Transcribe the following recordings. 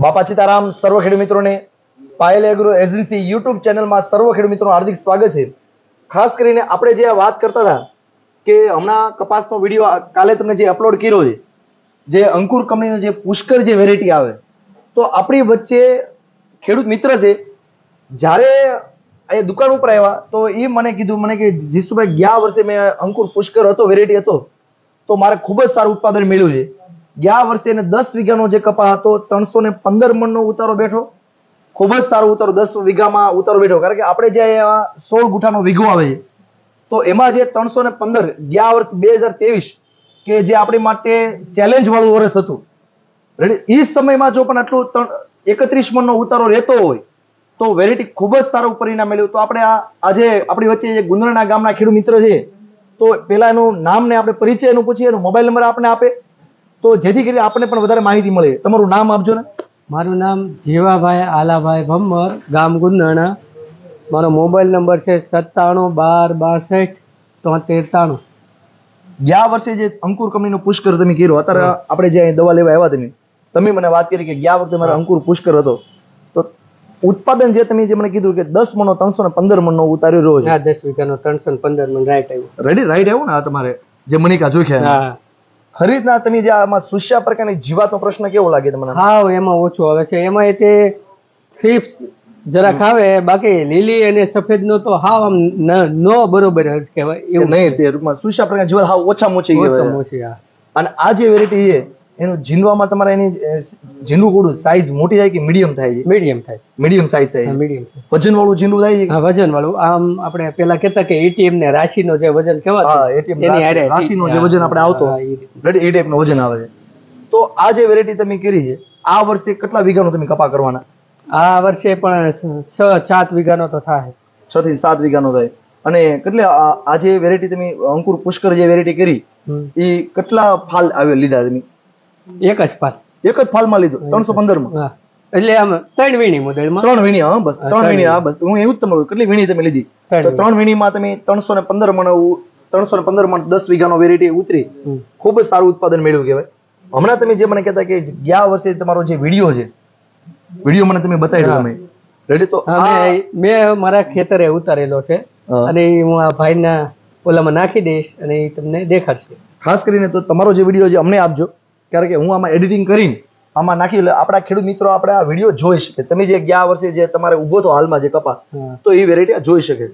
બાપા સીતારામ સર્વ ખેડૂત મિત્રોને પાયલ એગ્રો એજન્સી યુટ્યુબ ચેનલમાં સર્વ ખેડૂત મિત્રોનું હાર્દિક સ્વાગત છે. ખાસ કરીને આપણે જે વાત કરતા હતા કે હમણાં કપાસનો વિડીયો કાલે તમને જે અપલોડ કર્યો છે, જે અંકુર કંપનીનો જે પુષ્કર જે વેરાયટી આવે, તો આપણી વચ્ચે ખેડૂત મિત્ર છે, જ્યારે એ દુકાન ઉપર આવ્યા તો એ મને કીધું કે જીસુભાઈ, ગયા વર્ષે મેં અંકુર પુષ્કર હતો, વેરાયટી હતો, તો મારે ખૂબ જ સારું ઉત્પાદન મળ્યું છે. ગયા વર્ષે એને 10 વીઘાનો જે કપા હતો 315 મણનો ઉતારો બેઠો. ખૂબ જ સારો ઉતારો 10 વીઘામાં ઉતારો બેઠો. કારણ કે આપણે જે 16 ગુઠાનો વીઘો આવે છે, તો એમાં જે 315 ગયા વર્ષ 2023 કે જે આપણી માટે ચેલેન્જ વાળું વર્ષ હતું, એ સમયમાં જો પણ આટલું 31 મણનો ઉતારો રહેતો હોય તો વેરાયટી ખૂબ જ સારું પરિણામ મળ્યું. તો આપણે આજે આપણી વચ્ચે જે ગુંદરણા ગામના ખેડૂત મિત્ર છે, તો પેલા એનું નામ ને આપણે પરિચય એનું પૂછીએ, એનો મોબાઈલ નંબર આપણે આપે તો જેથી કરી આપણને પણ વધારે માહિતી મળે. તમારું નામ આપજો ને. મારું નામ જીવાભાઈ આલાભાઈ ભમ્મર, ગામ ગુંદરણા. મારો મોબાઈલ નંબર છે 97 12 62 73 93. ગયા વર્ષે જે અંકુર કંપનીનો પુષ્કર તમે કર્યો, અત્યારે આપણે જે દવા લેવા આવ્યા તમે મને વાત કરી કે ગયા વખતે મારો અંકુર પુષ્કર હતો, તો ઉત્પાદન જે તમે જે મને કીધું કે 10 મણનો 315 મણનો ઉતાર્યો રહ્યો છે. 10 વીઘાનો 315 મણ રાઈટ આવ્યું. રાઈટ આવ્યું ને? આ તમારે જે મનિકા જોખ્યા ખરીદના તમે જે આમાં સુસ્યા પ્રકારની જીવાતનો પ્રશ્ન કેવો લાગે તમને? હા, એમાં ઓછું આવે છે. એમાં તે થ્રીપ્સ જરાક આવે, બાકી લીલી અને સફેદ નો તો હાવ આમ નો બરોબર કહેવાય એવું નહીં. તે રૂપમાં સુસ્યા પ્રકારની જીવાત હાવ ઓછામાં ઓછી કહેવાય. અને આ જે વેરાયટી છે એનું ઝીંડવામાં તમારે એની ઝીંડું ગોળું સાઈઝ મોટી થાય કે મીડિયમ થાય છે? મીડિયમ થાય. મીડિયમ સાઈઝ થાય. મીડિયમ વજન વાળું ઝીંડું થાય છે? હા, વજન વાળું. આમ આપણે પેલા કહેતા કે એટીએમ ને રાશિનો જે વજન કહેવાય, હા, એટીએમ રાશિનો જે વજન આપણે આવતો, એ ટાઈપનું વજન આવે છે. તો આ જે વેરાયટી તમે કરી છે, આ વર્ષે કેટલા વીઘાનો તમે કપા કરવાના? આ વર્ષે પણ 6-7 વીઘાનો તો થાય. 6 થી 7 વીઘાનો થાય. અને કેટલે આ જે વેરાયટી તમે અંકુર પુષ્કર જે વેરાયટી કરી, એ કેટલા ફાલ આવે લીધા તમે? એક જ ફાલ. એક જ ફાલમાં લીધું 315 માં? એટલે આમ 3 વીણી મોડેલમાં. 3 વીણી. હા, બસ 3 વીણી. હા, બસ હું એવું જ તમને કેટલી વીણી તમે લીધી? તો 3 વીણીમાં તમે 315 મણ 10 વીઘાનો વેરાયટી ઉતરી, ખૂબ જ સારું ઉત્પાદન મેળવ્યું કહેવાય. હમણાં તમે જે મને કહેતા કે ગયા વર્ષે તમારો જે વિડીયો છે, વિડીયો મને તમે બતાવ્યો તમે રેડી, તો મેં મારા ખેતરે ઉતારેલો છે અને હું આ ભાઈના ઓલામાં નાખી દઈશ અને એ તમને દેખાડશે. ખાસ કરીને તો તમારો જે વિડીયો છે અમને આપજો, કારણ કે હું આમાં એડિટિંગ કરીને આમાં નાખી, એટલે આપણા ખેડૂત મિત્રો આપણે આ વિડીયો જોઈ શકે. તમે જે ગયા વર્ષે જે તમારે ઉભો તો હાલમાં જે કપાસ, તો એ વેરાયટી જોઈ શકે.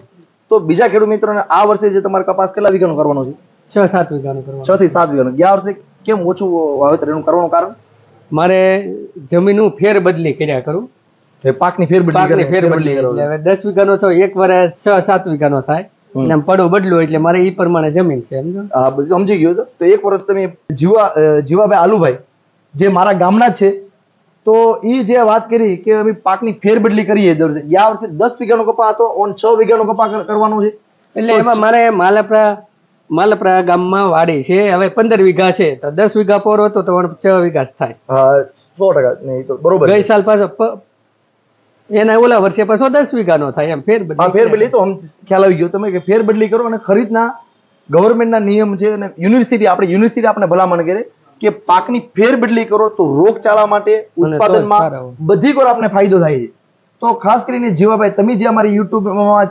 તો બીજા ખેડૂત મિત્રોને આ વર્ષે જે તમારે કપાસ કેટલા વીઘાનો કરવાનો છે? 6-7 વીઘાનો કરવાનો. 6 થી 7 વીઘાનો. ગયા વર્ષે કેમ ઓછું વાવેતર એનું કરવાનું કારણ? મારે જમીનનું ફેરબદલી કર્યા કરું. પાકની ફેરબદલી એટલે હવે 10 વીઘાનો તો એક વર્ષ 6-7 વીઘાનો થાય, એટલે પડો બદલું, એટલે મારે એ પ્રમાણે જમીન છે. સમજી ગયો. તો એક વર્ષ તમે જીવાભાઈ આલુભાઈ જે મારા ગામના છે, તો એ જે વાત કરી કે અમે પાકની ફેરબદલી કરીએ. ગયા વર્ષે 10 વીઘાનો કપા હતો, 6 વીઘાનો કપા કરવાનો છે. એટલે એમાં મારે માલપરા ગામમાં વાડી છે, હવે 15 વીઘા છે, તો 10 વીઘા પોરો હતો તો 6 વીઘા જ થાય. 100% નહીં તો બરોબર. ગઈ સાલ પાછો એના ઓલા વર્ષે પાછો 10 વીઘાનો થાય. એમ ફેરબદલી તો ખ્યાલ આવી ગયો તમે કે ફેરબદલી કરો. અને ખરીદના ગવર્મેન્ટના નિયમ છે અને યુનિવર્સિટી આપણે ભલામણ કરે કે પાકની ફેરબદલી કરો તો રોગચાળા માટે, ઉત્પાદનમાં બધી કોર આપણે ફાયદો થાય છે. તો ખાસ કરીને જીવાભાઈ, તમે જે અમારી યુટ્યુબ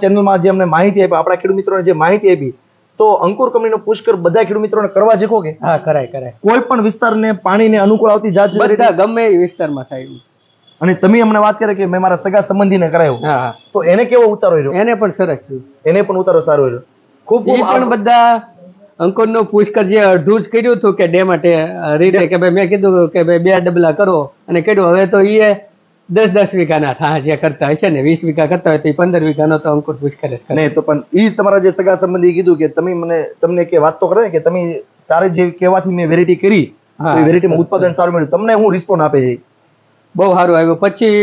ચેનલમાં જે અમને માહિતી આપી, આપણા ખેડૂત મિત્રોને જે માહિતી આપી, તો અંકુર કંપનીનો પુષ્કર બધા ખેડૂત મિત્રોને કરવા જેકો કે? હા, કરાય. કોઈ પણ વિસ્તારને પાણીને અનુકૂળ આવતી જાત બધા ગમે એ વિસ્તારમાં થાય. અને તમે અમને વાત કરે કે મેં મારા સગા સંબંધીને કરાવ્યો, તો એને કેવો ઉતારો રહ્યો? એને પણ સરસ. એને પણ ઉતારો સારો રહ્યો. ખૂબ પણ બધા અંકુરનો પુષ્કર જે અડધું જ કર્યું હતું કે ડે માટે રીતે કે ભાઈ મેં કીધું કે ભાઈ 2 ડબલા કરો અને કર્યું. હવે તો એ 10-10 વીઘાના થાય જે કરતા હશે ને, 20 વીઘા કરતા હોય તો 15 વીઘાનો તો અંકુર પુષ્કર જ કરે. નહીં તો પણ એ તમારા જે સગા સંબંધી કીધું કે તમને કે વાત તો કરે કે તમે તારે જે કહેવાથી મેં વેરાયટી કરી, એ વેરાયટીમાં ઉત્પાદન સારું મળ્યું, તમને હું રિસ્પોન્સ આપે છે? બહુ સારું આવ્યું. પછી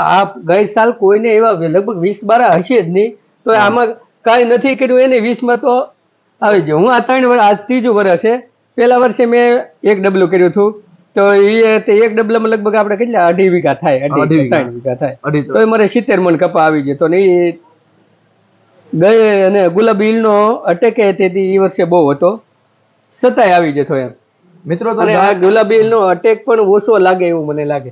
આ ગઈ સાલ કોઈને એવા લગભગ 20-12 હશે જ નહીં, તો આમાં કાંઈ નથી કર્યું એને 20માં તો આવી ગયો. હું આ 3 વર્ષ, આ 3જું વર્ષ છે. પેલા વર્ષે મેં 1 ડબલું કર્યું હતું, તો એ 1 ડબલામાં લગભગ આપણે કેટલા 2.5 વીઘા થાય, 3 વીઘા થાય, તો મારે 70 મણ કપા આવી ગયો. તો ને એ ગઈ અને ગુલાબી ઈલનો અટેક તેથી એ વર્ષે બહુ હતો, છતાંય આવી જતો એમ મિત્રો. તો આ ગુલાબી ઈલનો અટેક પણ ઓછો લાગે એવું મને લાગે.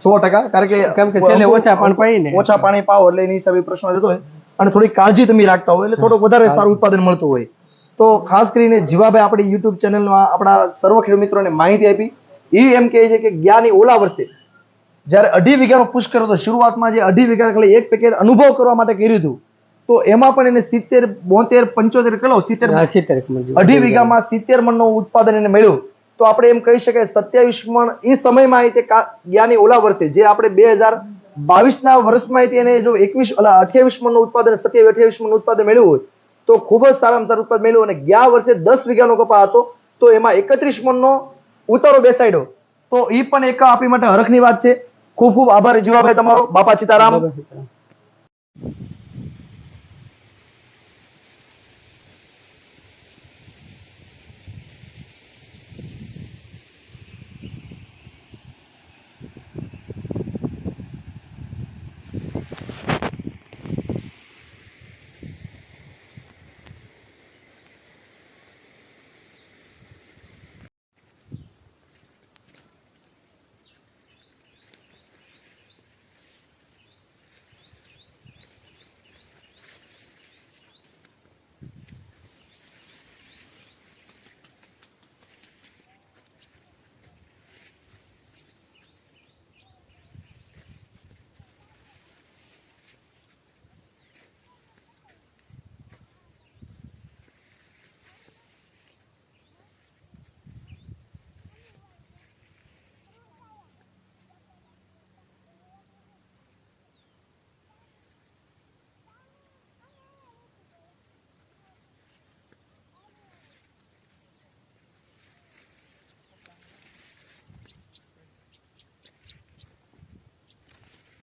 100%, કારણ કે કેમ કે છેલ્લે ઓછા પાણી પાઈને. ઓછા પાણી પાવો એટલે એની હિસાબે પ્રશ્ન રહેતો હોય અને થોડી કાળજી તમે રાખતા હોય એટલે થોડુંક વધારે સારું ઉત્પાદન મળતું હોય. તો ખાસ કરીને જીવાભાઈ આપણી યુટ્યુબ ચેનલમાં આપણા સર્વ ખેડૂત મિત્રોને માહિતી આપી. એ એમ કહે છે કે ગ્યાની ઓલા વર્ષે જ્યારે 2.5 વીઘાનો પુશ કર્યો હતો, શરૂઆતમાં જે 2.5 વીઘા એટલે એક પેકેટ અનુભવ કરવા માટે કર્યું હતું, તો એમાં પણ એને 70, 72, 75 કેટલો 70 હા, 70 મણ જેવું. 2.5 વીઘામાં 70 મણનું ઉત્પાદન એને મળ્યું. તો આપણે એમ કહી શકાય 27 મણ એ સમયમાં તે ગ્યાની ઓલા વર્ષે જે આપણે 2022ના વર્ષમાં એને જો 28 મણનું ઉત્પાદન, 27-28 મણનું ઉત્પાદન મળ્યું હોય તો ખૂબ જ સારામાં સારું ઉત્પાદન મળ્યું. અને ગયા વર્ષે 10 વીઘાનો કપા હતો તો એમાં 31 મણનો ઉતારો બેસાડ્યો. તો એ પણ એક આપણી માટે હરખની વાત છે. ખૂબ ખૂબ આભાર જીવાભાઈ તમારો. બાપા સીતારામ.